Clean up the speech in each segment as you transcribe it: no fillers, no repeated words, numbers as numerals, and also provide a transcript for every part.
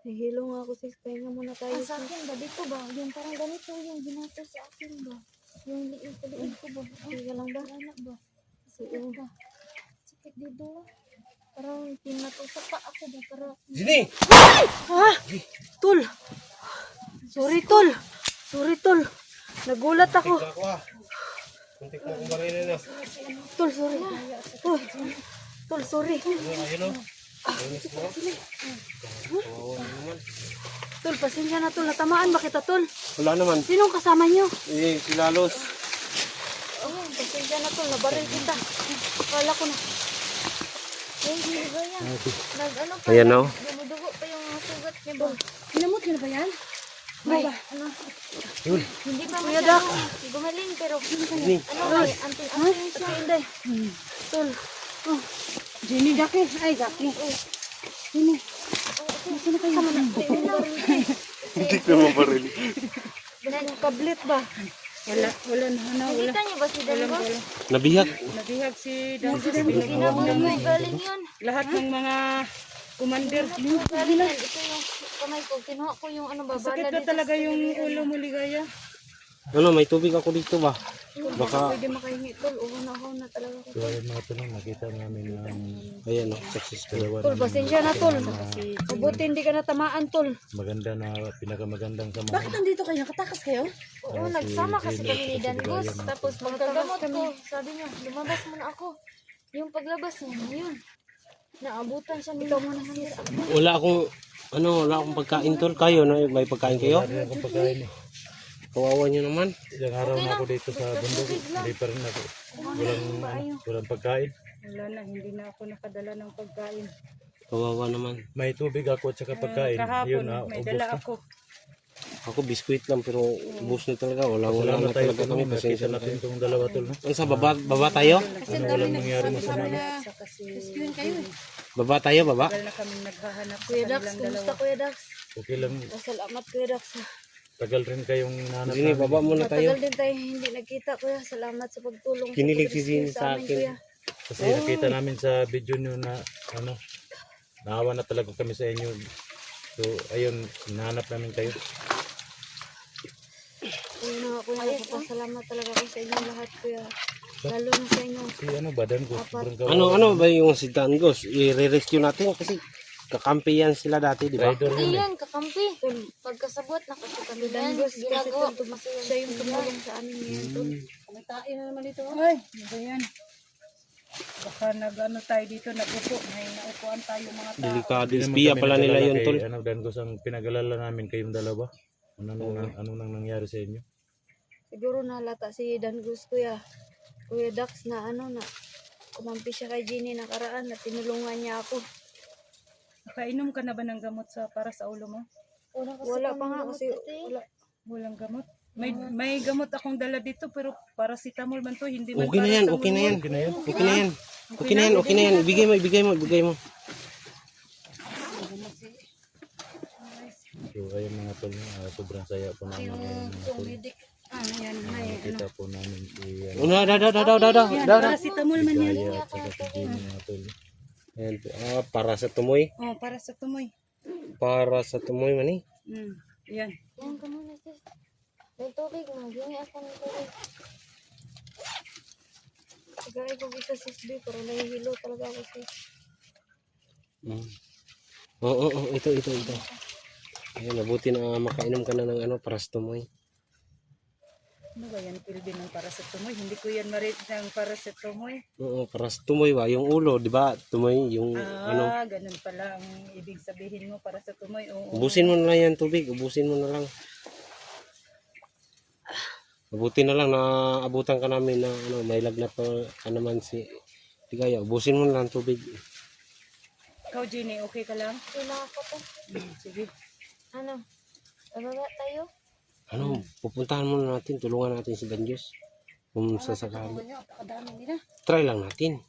Nahilo nga ako sis. Pahinga muna tayo. Sa akin ba? Dito ba? Yung parang ganito yung binato sa akin ba? Yung liit sa liit ko ba? Sige lang ba? Wala ba? Sige ba? Sakit dito. Parang pinatusak pa ako ba? Pero Sini! Ah! Tul! Sorry, Tul! Sorry, Tul! Nagulat ako. Tika ko ah. Kuntik na akong barilin na. Tul, sorry. Uy. Tul, sorry. Ayun o. Ayunis mo. Oo naman. Tul, pasensya na, Tul. Natamaan ba kita, Tul? Wala naman. Sinong kasama nyo? Si Lalos. Oh, pasensya na, Tul. Nabaril kita. Akala ko na. hindi ba yan? Nag-ano pa Ayan yan? o. Dumudugo pa yung mga sugat niya ba? Pinamot ka na ba yan? May, ano? Yun. Hindi pa Kuya Dak. masyadong gumaling pero Sini. ano ba? Anting siya. Hindi. Tul. Oh. Jenny, Jackie. Ay, Jackie. Jenny. Nasaan na kayo? Kuntik na mabaril. Kablit ba? Wala na. Nakita niyo ba si Dalgos? Nabihag. Nabihag si Ginabog mo galing yun. lahat ng mga commander. Galing yan. Ito yung kamay ko. Kinuha ko yung ano ba? Sakit bala na dito talaga sa yung ligayan. ulo mo, Ligaya. Ano, may tubig ako dito ba? Baka, Pwede makahingi, Tul. Uho na talaga ko. So ayun mga tanong, nakita namin ang ayan o, successful. dalawa Tul, pasensya na, Tul. Mabuti hindi ka natamaan, Tul. maganda na pinakamagandang samahan. nandito kayo? Nakatakas kayo? Oo, nagsama kasi kami ni Dalgos. Tapos pagkagamot ko, sabi niya, lumabas muna ako. Yung paglabas niya, yun. Naabutan siya nila muna sa Wala akong, wala akong pagkain, Tol. Kayo, no? May pagkain kayo? Wala rin akong pagkain eh. Kawawa nyo naman. Ilang araw na ako dito sa bundok. Hindi pa rin ako. Walang pagkain. Wala na, hindi na ako nakadala ng pagkain. Kawawa naman. May tubig ako at saka pagkain. Kahapon, Yun na, may ubos dala na. ako. Ako biskuit lang, pero ubos na talaga. Wala Salamat na tayo talaga kung kami. nakita Pasensya na natin kayo. itong dalawa tol. No? Ano sa baba tayo? Ano walang nangyari masama. No? Saka si Baba tayo, baba? tagal na kami naghahanap sa Kuya Dax, kanilang kumusta dalawa. Kuya Dax? Okay lang. Salamat Kuya Dax. Tagal rin kayong nanap Sini, baba muna tayo. Matagal din tayo hindi nagkita Kuya. Salamat sa pagtulong. Kinilig si pag-rescue Zini sa amin, akin. Kuya. Kasi nakita namin sa video nyo na ano, naawa na talaga kami sa inyo. So ayun, hinahanap namin kayo. Kuya na Kuya, nagpapasalamat talaga ako sa inyo lahat Kuya. Lalo na sa inyo. Si ano, badan ko. Sobrang kawawa. Ano ba yung si Dangos? I-rescue natin kasi kakampi yan sila dati, di ba? Rider yun eh. Ayan, kakampi. Pagkasabot na kasi kami yan. Danggos kasi Ginagawa. Tul, siya yung tumulong sa amin ngayon Tul. Ay, ano ba yan? Baka nag-ano tayo dito, nag-upo. May naupuan tayo mga tao. Delikado. Hindi naman Espiya kami pala nila nag-alala yun, kay, Tol. Ano, Dangos, ang pinag-alala namin kayong dalawa. Ano nang nangyari sa inyo? Siguro nalata si Dangus Kuya. Kuya Dax na kumampi siya kay Jenny nakaraan na tinulungan niya ako. Nakainom ka na ba ng gamot para sa ulo mo? Wala pa nga kasi wala. Walang gamot? May gamot akong dala dito pero paracetamol man to, hindi man Okay na yan, okay na yan. Okay na yun? Okay na yan. Okay na yan, okay na yan. Ibigay mo. So ayun mga tol, sobrang saya po namin ngayon mga tol. Nakita po namin si Ano, daw. Paracetamol man yan. Gaya at saka si Jenny mga tol. Ayan, para sa tumoy. Oh, para sa tumoy. Para sa tumoy man eh. Yan. Yan ka muna sis. May tubig na. Gingi ako ng tubig. Sigay ko isa sis B pero nahihilo talaga ako sis. Oo, ito. Ayan, nabuti na makainom ka na ng para sa tumoy. Ano ba yan? Pildi ng para sa tumoy. Hindi ko yan marit ng para sa tumoy. Oo, para sa tumoy ba? Yung ulo, di ba? Tumoy, yung Ganun pala ang ibig sabihin mo para sa tumoy. Oo. Ubusin mo na lang yan tubig. Ubusin mo na lang. Mabuti na lang na abutan ka namin na may lagnat pa naman si Ligaya. Ubusin mo na lang tubig. Ikaw, Jenny, okay ka lang? Wala ako to. Sige. Ano? Bababa tayo? Pupuntahan muna natin. Tulungan natin si Danjus. Kung sasakali. Try lang natin.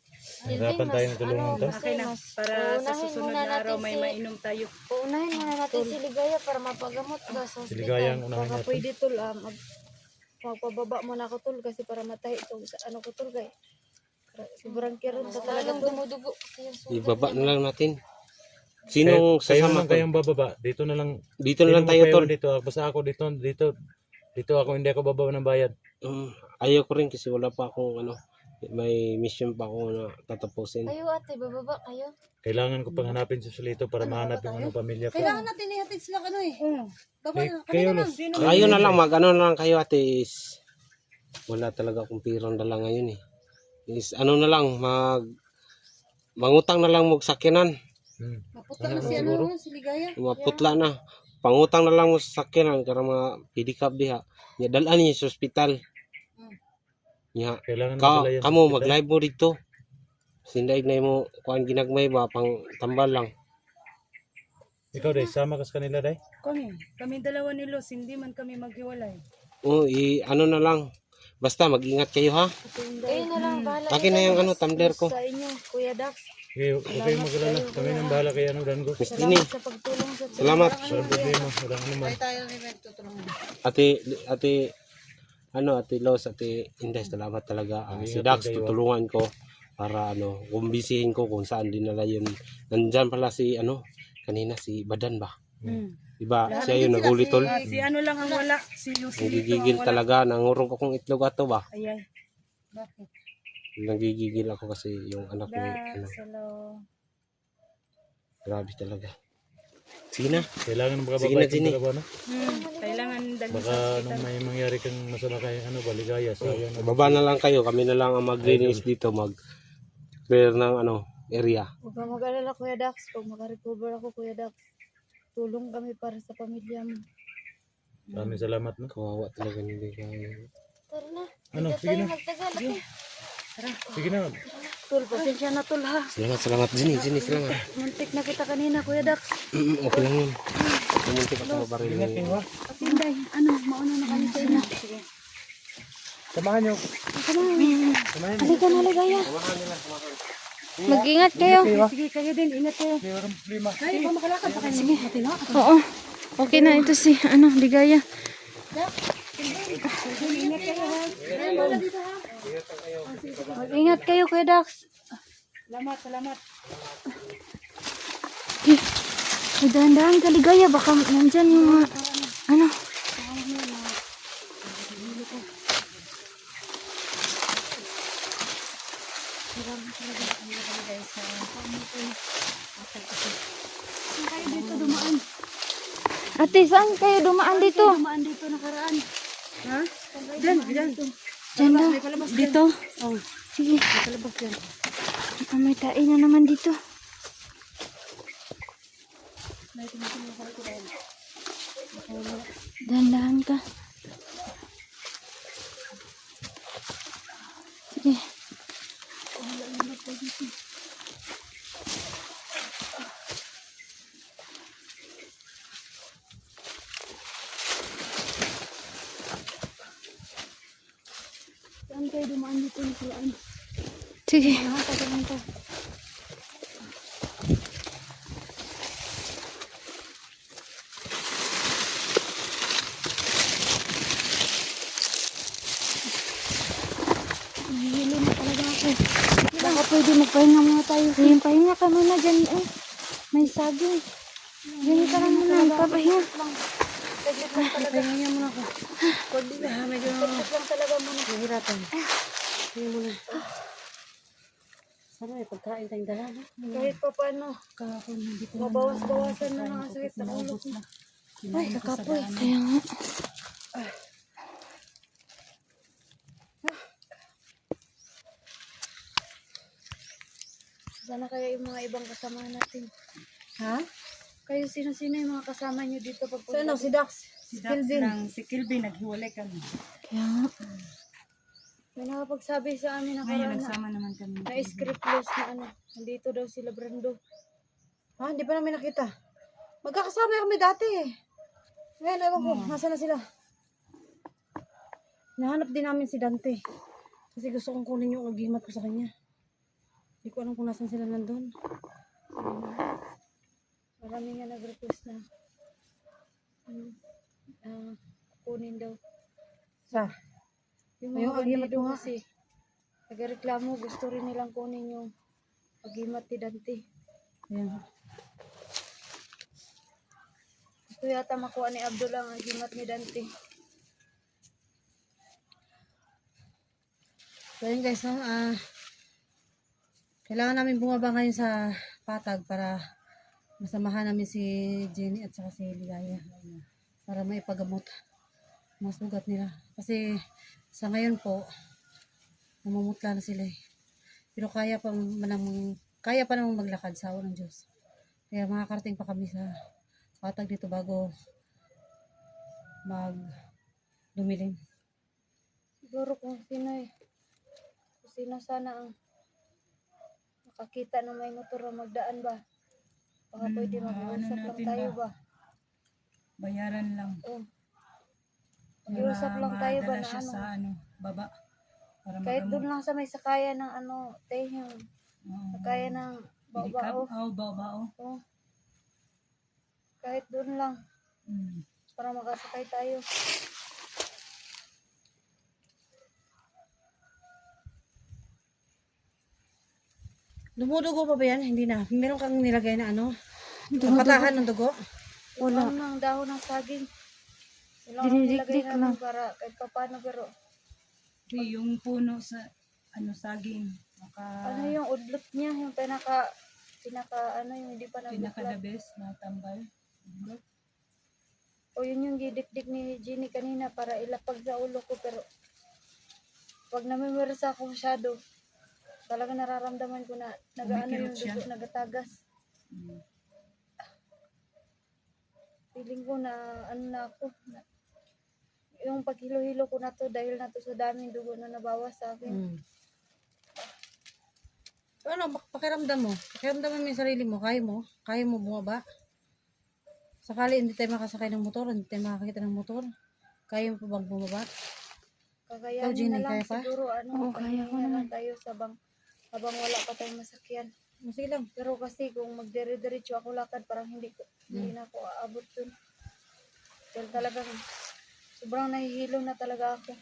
Hirapan tayo ng tulungan to. Okay na. Para sa susunod na araw may mainom tayo. Uunahin muna natin si Ligaya para mapagamot ka sa Si Ligaya ang hospital. unahin Baka natin. pwede Tul magpababa mo na ako Tul kasi para matahi ito sa ko Tul kay. Sobrang kirot sa talaga Talagang Tul. dumudugo kasi yung sugat Ibaba na lang natin. Sinong kayo sasama naman tol? kayong bababa. Dito na lang. Dito na lang Sino tayo magpayawan tol. Dito. Basta ako dito ako hindi ako bababa ng bayad. Ayaw ko rin kasi wala pa akong ano, may mission pa ako na tatapusin. Kayo ate, bababa kayo. Kailangan ko pang hanapin si Solito para mahanap yung ano, pamilya ko. Kailangan natin ihatid sila ano eh. Baba Eh, na, kayo kanina Los. lang. Kayo na lang, ano na lang kayo ate is wala talaga akong pirang dala ngayon eh. Is ano na lang, mangutang na lang mo sakyanan. Maputla na si ano, si Ligaya. Maputla na. Pangutang na lang mo sa sakyanan para mga pidikap diha. Nya dalan niya sa ospital. Nya Kailangan madala yan sa kamo ospital. mag-live mo dito. Sindaig na mo kuan ginagmay ba pang tambal lang. Ikaw day, sama ka sa kanila day? Kami dalawa ni Los, hindi man kami maghiwalay. Ano na lang. Basta mag-ingat kayo ha. Kayo na lang, bahala. Akin na yung ano tumbler ko. Sa inyo, Kuya Dax. Okay, huwag kayong mag-alala. Kami nang bahala kay ano, Dango. Miss Dini, Sa pagtulong sa salamat. Walang problema, walang ano man. Ate Los, Ate Inday, salamat talaga. Si Dax, tutulungan ko para kumbisihin ko kung saan dinala yun. Nandyan pala si kanina si Badan ba? Diba? Siya yung naghuli tol. Si ano lang ang wala, si Lucy Nagigigil talaga, nangurong ko kung itlog ato ba? Ayay. Bakit? Nagigigil ako kasi yung anak ko, Salo. grabe talaga. Sige na. Kailangan Sige makababay na, kang Ginny. dalawa, no? Kailangan dali Baka nung may mangyari kang masama kay ano, baligaya. Sayang na. Baba na lang kayo, kami na lang ang maglinis dito, mag-clear ng area. Huwag ka mag-alala, Kuya Dax. Pag makarecover ako, Kuya Dax, tulong kami para sa pamilya mo. Maraming salamat, no? Kawawa talaga hindi kayo. Tara na. Ano, Dito sige tayo na. magtagal. ate. Sige na. Tul, pasensya na tul ha. Salamat. Zini, salamat. Muntik na kita kanina, Kuya Dax. Okay lang yun. Namuntik ako mabaril. Ingat kayo, ha? At Inday, mauna na kami sa inyo. Sige. Samahan nyo. Halika na, Ligaya. Mag-ingat kayo. Sige, kayo din. Ingat kayo. Walang problema. Ay, pa makalakad pa kayo. Sige. Matino. Oo. Okay na ito si, Ligaya. Ingat kayo ha. Ay, wala dito ha. Mag-ingat kayo, Kuya Dax. Salamat. Ay, dahan-dahan ka, Ligaya. Baka nandyan yung mga, Kayo dito dumaan. Ate, saan kayo dumaan dito? Dumaan dito nakaraan. Ha? Diyan. Diyan daw. Dito. Oh, Sige. kalabas yan. May tain na naman dito. Dahan-dahan ka. Sige. Saan kayo dumaan dito nakaraan? Sige. Nahihilo na talaga ako. Baka pwede magpahinga muna tayo. Sige, pahinga ka muna dyan. May saging. Diyan ka lang muna. Papahinga. Pahinga muna ako. Pag di ba, medyo lang talaga muna. Hihirapan. Sige muna. Sana may pagkain tayong dala, no? Kahit pa paano. Kahapon, hindi ko mabawas-bawasan na lang ang sakit sa ulo ko. Ay, kakapoy. Kaya nga. Sana kaya yung mga ibang kasama natin. Ha? Kayo sino-sino yung mga kasama nyo dito pag Sino? Si Dax. Si Kilvin, naghiwalay kami. Kaya nga. May nakapagsabi sa amin na Ngayon, karaan nagsama naman kami. na scriptless na nandito daw sila Brando. Hindi pa namin nakita. Magkakasama kami dati eh. Ngayon, ewan ko, nasa na sila. Nahanap din namin si Dante. Kasi gusto kong kunin yung agimat ko sa kanya. Hindi ko alam kung nasan sila nandun. Marami nga nag-request na kunin daw. Sa? Yung Yung mga agimat bandido ko nga. kasi nagreklamo, gusto rin nilang kunin yung agimat ni Dante. Ayan. Gusto yata makuha ni Abdul ang himat ni Dante. So yun guys, no? Kailangan namin bumaba ngayon sa patag para masamahan namin si Jenny at saka si Ligaya para maipagamot mga sugat nila. Kasi sa ngayon po, namumutla na sila eh. Pero kaya pa namang maglakad sa awa ng Diyos. Kaya makakarating pa kami sa patag dito bago dumilim. Siguro kung sino sana ang makakita na may motor na magdaan ba? Baka pwede mag-uusap lang tayo ba? Bayaran lang. Oh. Mag-uusap lang tayo ba na sa baba. Para kahit doon lang sa may sakayan ng yung sakayan ng babao. Babao. Oh. Kahit doon lang para makasakay tayo. Dumudugo pa ba yan? Hindi na. Meron kang nilagay na patahan ng dugo? Wala. Ng dahon ng saging. Wala akong nilagay namin para kahit paano pero Yung puno sa saging. ano yung udlot niya, yung pinaka yung hindi pa nabuklat. Pinaka-the-best na tambal. O yun yung gidikdik ni Jenny kanina para ilapag sa ulo ko pero pag namimwersa ako masyado, talaga nararamdaman ko na nagaano yung dugo, nagatagas. Feeling ko na na ako. Yung paghilo-hilo ko na to dahil na to sa daming dugo na nabawas sa akin. Ano, pakiramdam mo? Pakiramdam mo yung sarili mo. Kaya mo? Kaya mo bumaba? Sakali hindi tayo makasakay ng motor, hindi tayo makakita ng motor. Kaya mo pa bang bumaba? Kakayanin Jenny, na lang kaya pa? siguro kaya ko na lang tayo habang wala pa tayong masakyan. Sige lang. Pero kasi kung magdire-diretso ako lakad parang hindi na ako aabot dun. Dahil talagang sobrang nahihilo na talaga ako.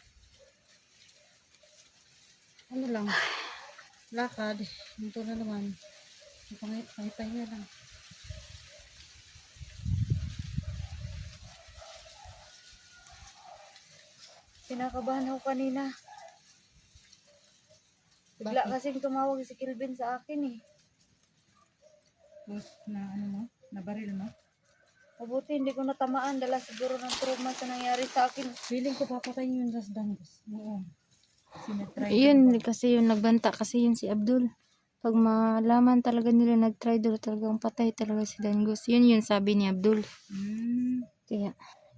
Ano lang? Lakad. Ito na naman. Pangitay lang. Kinakabahan ako kanina. Bigla kasing tumawag si Kelvin sa akin eh. Nabaril mo? Mabuti hindi ko natamaan dala siguro ng trauma sa nangyari sa akin. Feeling ko papatayin yun sa Dangus. Oo. Yun kasi yung nagbanta kasi yun si Abdul. Pag malaman talaga nila nag-try doon talagang patay talaga si Dangus. Yun sabi ni Abdul.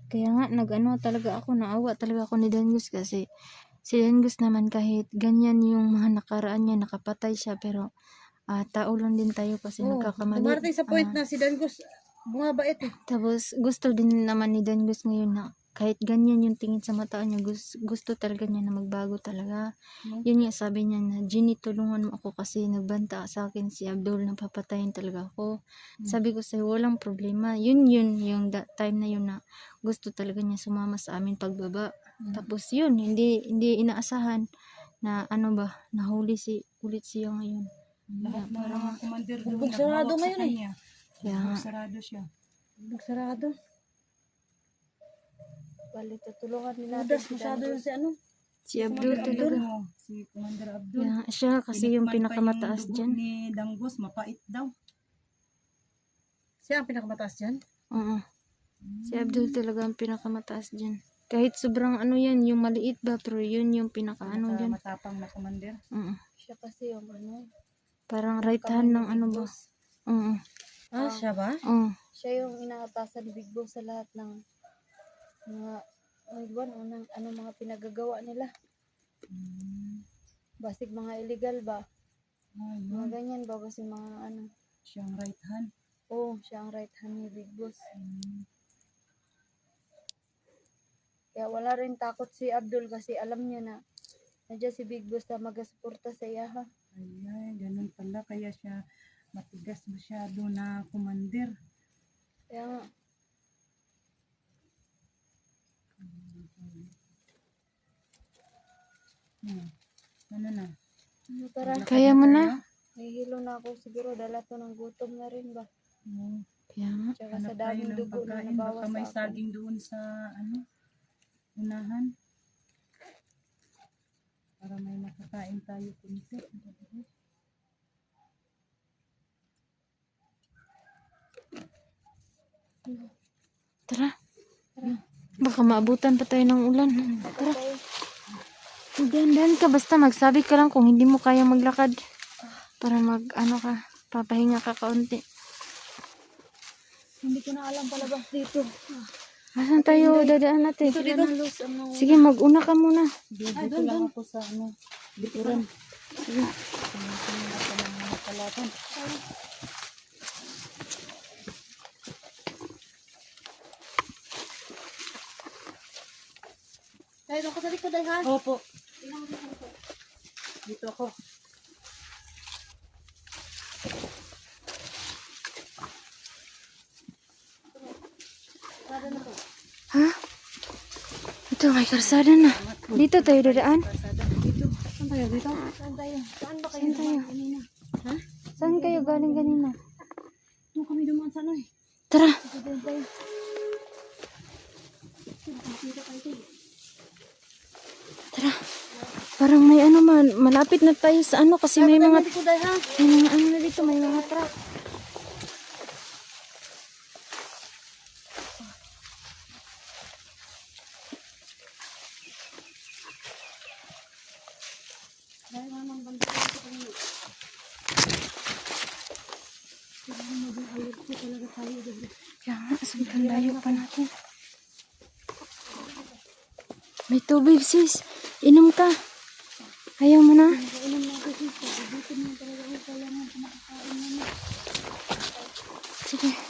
Kaya nga nag-ano talaga ako, naawa talaga ako ni Dangus kasi si Dangus naman kahit ganyan yung mga nakaraan niya, nakapatay siya pero tao lang din tayo kasi nagkakamali. Dumarating sa point na si Dangus bumabait eh. Tapos gusto din naman ni Dangus ngayon na kahit ganyan yung tingin sa mata niya, gusto talaga niya na magbago talaga. Yun nga sabi niya na, Jenny, tulungan mo ako kasi nagbanta sa akin si Abdul na papatayin talaga ako. Sabi ko sa'yo, walang problema. Yun yung time na yun na gusto talaga niya sumama sa amin pagbaba. Tapos yun, hindi inaasahan na nahuli ulit siya ngayon. Lahat ng mga commander doon. Bubog sarado ngayon eh. Bubog sarado siya. Bubog sarado. Bali, tutulungan din natin Udas si masyado Dangus. yun Si Abdul talaga. Si Commander Abdul. Siya kasi yung pinakamataas dyan. Ni Dangus, mapait daw. Siya ang pinakamataas dyan? Oo. Si Abdul talaga ang pinakamataas dyan. Kahit sobrang yan, yung maliit ba, pero yun yung dyan. Matapang na commander. Siya kasi yung Parang right hand ng ba. Oo. Siya ba? Oo. Siya yung inaatasan ni Big Boss sa lahat ng mga mga pinagagawa nila. Basig mga illegal ba? Mga ganyan ba kasi mga Siyang right hand. Oo, siya ang right hand ni Big Boss. Kaya wala rin takot si Abdul kasi alam niya na nandiyan si Big Boss na magasuporta sa iya ha. Ay, ganun pala. Kaya siya matigas masyado na commander. Kaya nga. Ano na? Tara. Kaya mo na. Nahihilo na ako siguro dala to ng gutom na rin ba? Kaya nga. Tsaka sa daming dugo na nabawas Baka may sa akin. saging doon sa unahan. Para may makakain tayo kunti. Tara. Baka maabutan pa tayo ng ulan. Tara. Magdandan ka. Basta magsabi ka lang kung hindi mo kaya maglakad. Para papahinga ka kaunti. Hindi ko na alam palabas dito. Asan tayo dadaan natin? Dito. Sige, mag-una ka muna. Dito lang ako sa likuran. Tayo doon ka sa likod ay ha? Opo. Dito ako. Ha? Ito, may karsada na. Dito tayo dadaan. Saan tayo dito? Saan tayo? Saan ba kayo Saan tayo? naman kanina? Ha? Saan kayo galing kanina? Doon kami dumaan sa ano eh. Tara. Dito tayo. Tara. Parang may malapit na tayo sa kasi may mga Likod ay ha? na dito, may mga truck. Kaya nga, sobrang layo pa natin. May tubig, sis. Inom ka. Ayaw mo na? Sige.